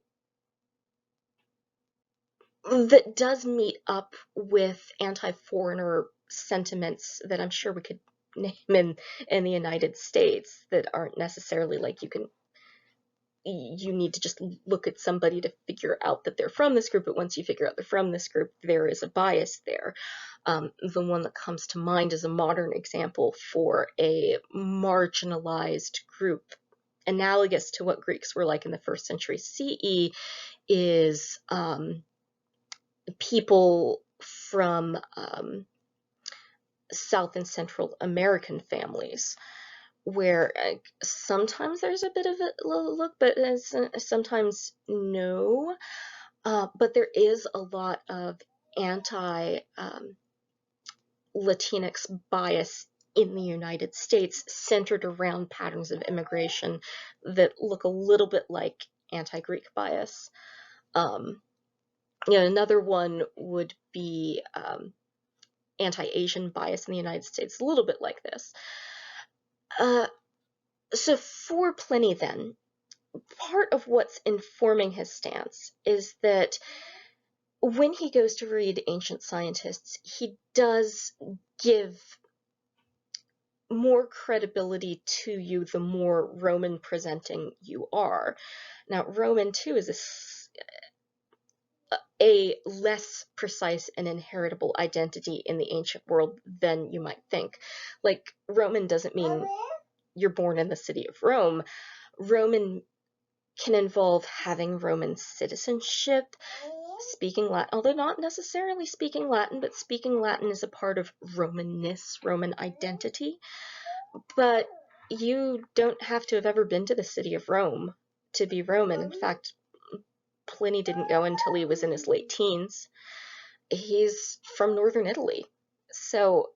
that does meet up with anti-foreigner sentiments that I'm sure we could name in the United States that aren't necessarily like you need to just look at somebody to figure out that they're from this group, but once you figure out they're from this group, there is a bias there. The one that comes to mind as a modern example for a marginalized group analogous to what Greeks were like in the 1st century CE is people from South and Central American families, where sometimes there's a bit of a look, but sometimes no. But there is a lot of anti-Latinx bias in the United States centered around patterns of immigration that look a little bit like anti-Greek bias. Another one would be anti-Asian bias in the United States, a little bit like this. So for Pliny then, part of what's informing his stance is that when he goes to read ancient scientists, he does give more credibility to you the more Roman presenting you are. Now, Roman too is a less precise and inheritable identity in the ancient world than you might think. Like, Roman doesn't mean you're born in the city of Rome. Roman can involve having Roman citizenship, speaking Latin, although not necessarily speaking Latin, but speaking Latin is a part of Romanness, Roman identity. But you don't have to have ever been to the city of Rome to be Roman. In fact, Pliny didn't go until he was in his late teens. He's from northern Italy. So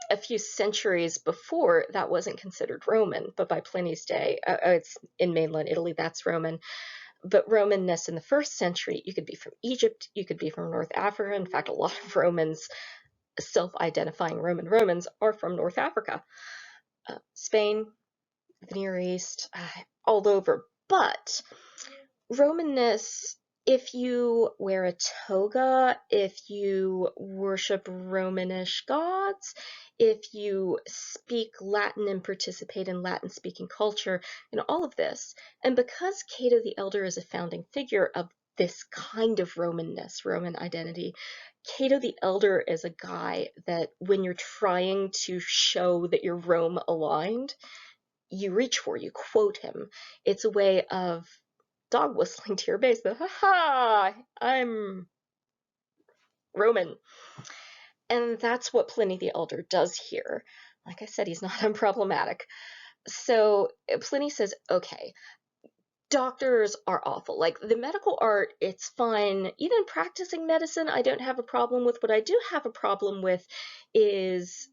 a few centuries before, that wasn't considered Roman, but by Pliny's day, it's in mainland Italy, that's Roman. But Romanness in the 1st century, you could be from Egypt, you could be from North Africa. In fact, a lot of Romans, self-identifying Romans, are from North Africa. Spain, the Near East, all over. But Romanness, if you wear a toga, if you worship Romanish gods, if you speak Latin and participate in Latin-speaking culture, and all of this, and because Cato the Elder is a founding figure of this kind of Romanness, Roman identity, Cato the Elder is a guy that when you're trying to show that you're Rome-aligned, you reach for, you quote him. It's a way of dog whistling to your base, but ha, I'm Roman. And that's what Pliny the Elder does here. Like I said, he's not unproblematic. So Pliny says, okay, doctors are awful. Like, the medical art, it's fine. Even practicing medicine, I don't have a problem with. What I do have a problem with is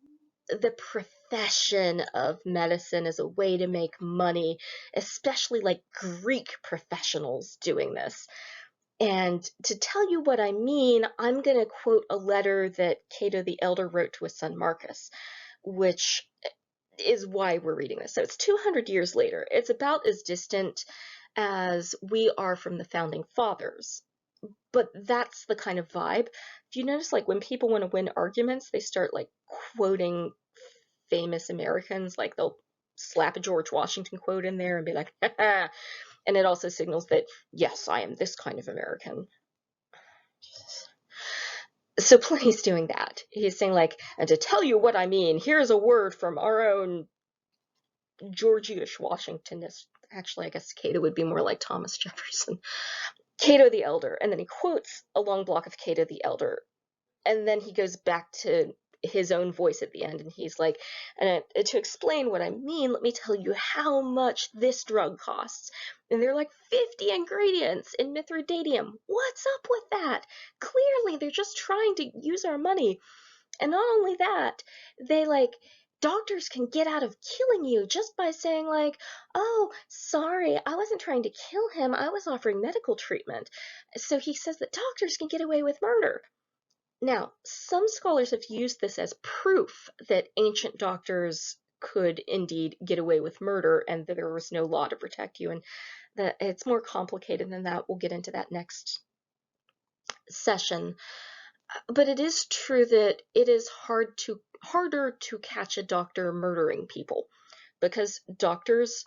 the profession of medicine as a way to make money, especially like Greek professionals doing this. And to tell you what I mean, I'm going to quote a letter that Cato the Elder wrote to his son Marcus, which is why we're reading this. So it's 200 years later. It's about as distant as we are from the founding fathers. But that's the kind of vibe. If you notice, like, when people want to win arguments, they start like quoting famous Americans, like they'll slap a George Washington quote in there and be like, haha. And it also signals that, yes, I am this kind of American. So Pliny's doing that. He's saying, like, and to tell you what I mean, here's a word from our own George-ish Washingtonist. Actually, I guess Cato would be more like Thomas Jefferson. Cato the Elder. And then he quotes a long block of Cato the Elder. And then he goes back to his own voice at the end, and he's like, and to explain what I mean, let me tell you how much this drug costs. And they're like, 50 ingredients in Mithridatium. What's up with that? Clearly, they're just trying to use our money. And not only that, they like, doctors can get out of killing you just by saying like, oh, sorry, I wasn't trying to kill him, I was offering medical treatment. So he says that doctors can get away with murder. Now, some scholars have used this as proof that ancient doctors could indeed get away with murder and that there was no law to protect you, and It's more complicated than that. We'll get into that next session. But it is true that it is harder to catch a doctor murdering people, because doctors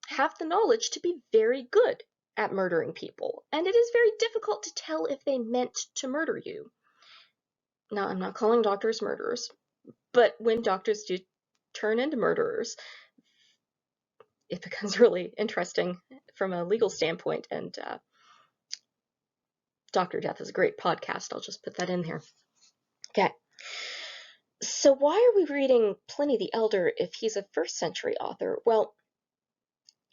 have the knowledge to be very good at murdering people, and it is very difficult to tell if they meant to murder you. Now, I'm not calling doctors murderers, but when doctors do turn into murderers, it becomes really interesting from a legal standpoint, and Dr. Death is a great podcast. I'll just put that in here. Okay. So why are we reading Pliny the Elder if he's a first century author? Well,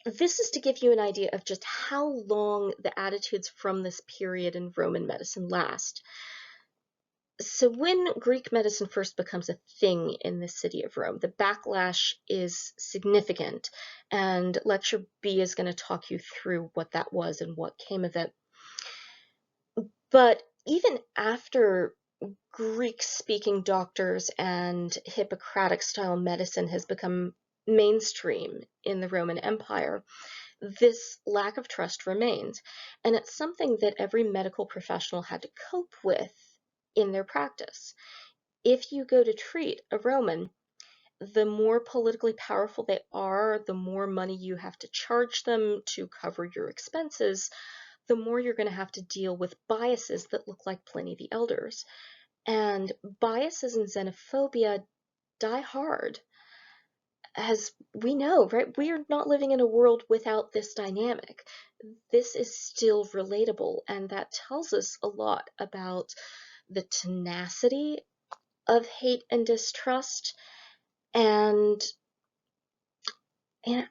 this is to give you an idea of just how long the attitudes from this period in Roman medicine last. So when Greek medicine first becomes a thing in the city of Rome, the backlash is significant, and Lecture B is going to talk you through what that was and what came of it. But even after Greek-speaking doctors and Hippocratic-style medicine has become mainstream in the Roman Empire, this lack of trust remains, and it's something that every medical professional had to cope with in their practice. If you go to treat a Roman, the more politically powerful they are, the more money you have to charge them to cover your expenses, the more you're going to have to deal with biases that look like Pliny the Elder's. And biases and xenophobia die hard. As we know, right? We are not living in a world without this dynamic. This is still relatable, and that tells us a lot about the tenacity of hate and distrust, and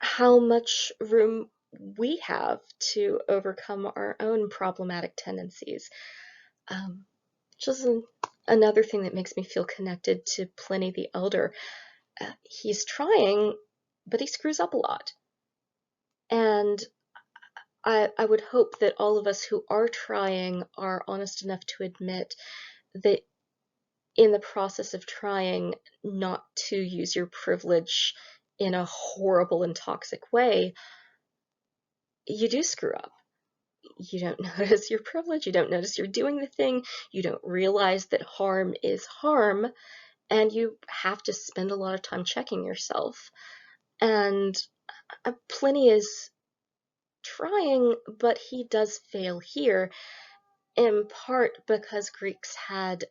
how much room we have to overcome our own problematic tendencies. Just another thing that makes me feel connected to Pliny the Elder. He's trying, but he screws up a lot. And I would hope that all of us who are trying are honest enough to admit that in the process of trying not to use your privilege in a horrible and toxic way, you do screw up. You don't notice your privilege, you don't notice you're doing the thing, you don't realize that harm is harm, and you have to spend a lot of time checking yourself. And Pliny is trying, but he does fail here, in part because Greeks had,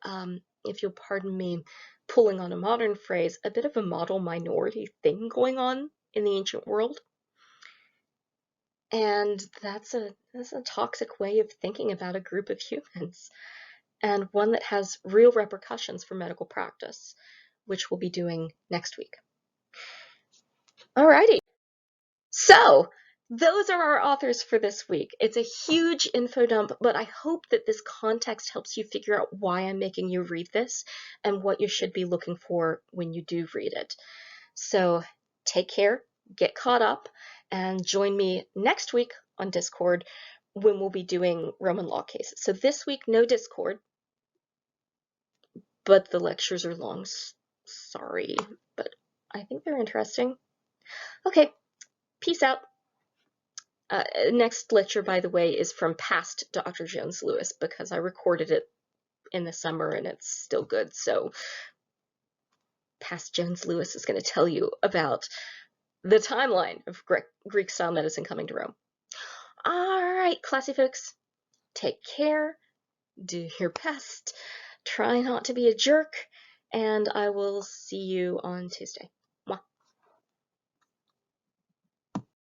if you'll pardon me, pulling on a modern phrase, a bit of a model minority thing going on in the ancient world. And that's a toxic way of thinking about a group of humans, and one that has real repercussions for medical practice, which we'll be doing next week. Alrighty. So, those are our authors for this week. It's a huge info dump, but I hope that this context helps you figure out why I'm making you read this and what you should be looking for when you do read it. So, take care, get caught up, and join me next week on Discord when we'll be doing Roman law cases. So this week, no Discord, but the lectures are long. Sorry, but I think they're interesting. Okay, peace out. Next lecture, by the way, is from past Dr. Jones-Lewis, because I recorded it in the summer and it's still good. So past Jones-Lewis is going to tell you about the timeline of Greek-style medicine coming to Rome. All right, classy folks, take care, do your best, try not to be a jerk, and I will see you on Tuesday.